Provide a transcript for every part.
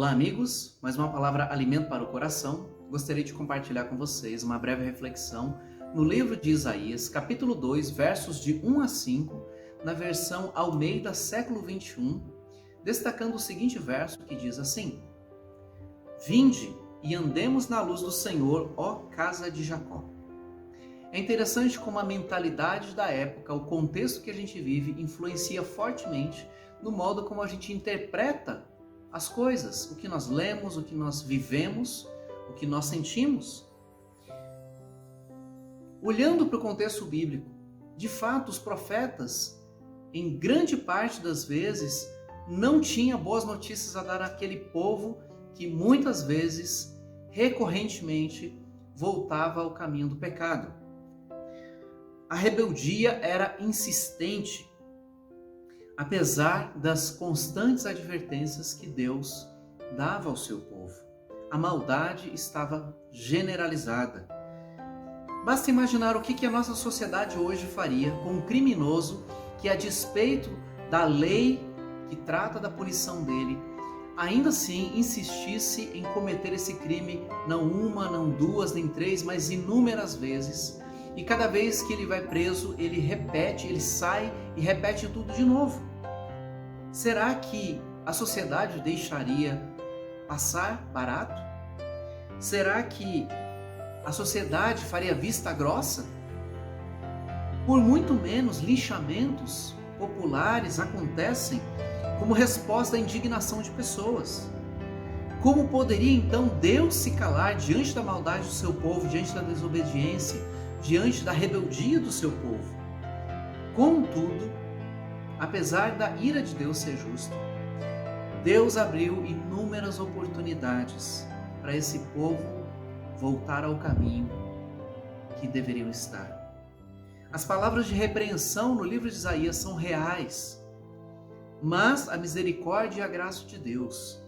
Olá, amigos! Mais uma palavra alimento para o coração. Gostaria de compartilhar com vocês uma breve reflexão no livro de Isaías, capítulo 2, versos de 1 a 5, na versão Almeida, século 21, destacando o seguinte verso que diz assim: Vinde e andemos na luz do Senhor, ó casa de Jacó. É interessante como a mentalidade da época, o contexto que a gente vive, influencia fortemente no modo como a gente interpreta as coisas, o que nós lemos, o que nós vivemos, o que nós sentimos. Olhando para o contexto bíblico, de fato, os profetas, em grande parte das vezes, não tinham boas notícias a dar àquele povo que muitas vezes, recorrentemente, voltava ao caminho do pecado. A rebeldia era insistente, apesar das constantes advertências que Deus dava ao seu povo. A maldade estava generalizada. Basta imaginar o que a nossa sociedade hoje faria com um criminoso que, a despeito da lei que trata da punição dele, ainda assim insistisse em cometer esse crime não uma, não duas, nem três, mas inúmeras vezes. E cada vez que ele vai preso, ele repete, ele sai e repete tudo de novo. Será que a sociedade o deixaria passar barato? Será que a sociedade faria vista grossa? Por muito menos, linchamentos populares acontecem como resposta à indignação de pessoas. Como poderia então Deus se calar diante da maldade do seu povo, diante da desobediência, diante da rebeldia do seu povo? Contudo, apesar da ira de Deus ser justo, Deus abriu inúmeras oportunidades para esse povo voltar ao caminho que deveriam estar. As palavras de repreensão no livro de Isaías são reais, mas a misericórdia e a graça de Deus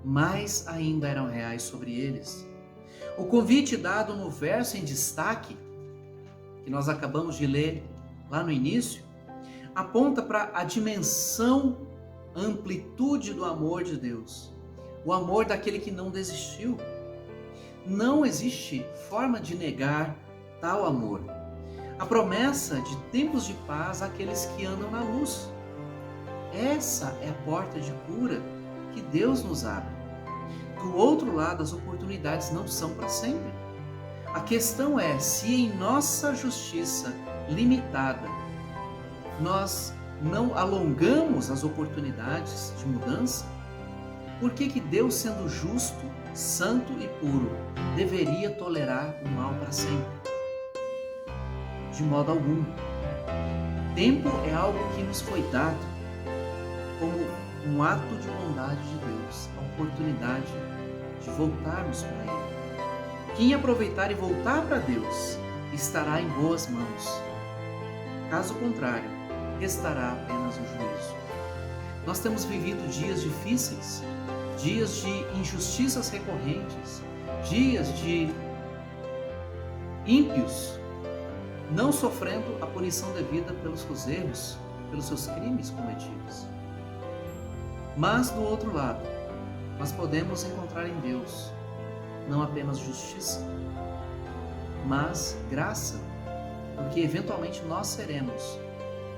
mais ainda eram reais sobre eles. O convite dado no verso em destaque, que nós acabamos de ler lá no início, aponta para a dimensão, a amplitude do amor de Deus. O amor daquele que não desistiu. Não existe forma de negar tal amor. A promessa de tempos de paz àqueles que andam na luz. Essa é a porta de cura que Deus nos abre. Do outro lado, as oportunidades não são para sempre. A questão é se em nossa justiça limitada nós não alongamos as oportunidades de mudança, por que Deus, sendo justo, santo e puro, deveria tolerar o mal para sempre? De modo algum. Tempo é algo que nos foi dado como um ato de bondade de Deus, a oportunidade de voltarmos para Ele. Quem aproveitar e voltar para Deus estará em boas mãos. Caso contrário, restará apenas o juízo. Nós temos vivido dias difíceis, dias de injustiças recorrentes, dias de ímpios não sofrendo a punição devida pelos seus erros, pelos seus crimes cometidos. Mas, do outro lado, nós podemos encontrar em Deus não apenas justiça, mas graça, porque eventualmente nós seremos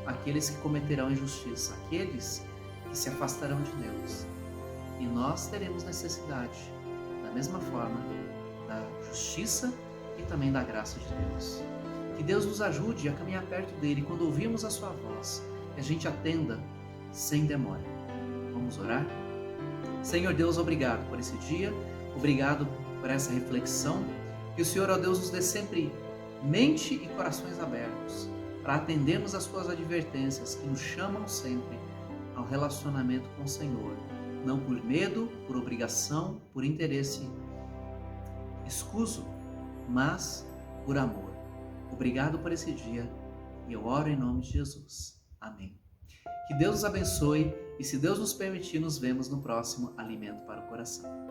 aqueles que cometerão injustiça, aqueles que se afastarão de Deus. E nós teremos necessidade, da mesma forma, da justiça e também da graça de Deus. Que Deus nos ajude a caminhar perto dele quando ouvirmos a sua voz, que a gente atenda sem demora. Vamos orar? Senhor Deus, obrigado por esse dia, obrigado por essa reflexão. Que o Senhor, ó Deus, nos dê sempre mente e corações abertos para atendermos às suas advertências que nos chamam sempre ao relacionamento com o Senhor, não por medo, por obrigação, por interesse escuso, mas por amor. Obrigado por esse dia e eu oro em nome de Jesus. Amém. Que Deus nos abençoe e, se Deus nos permitir, nos vemos no próximo Alimento para o Coração.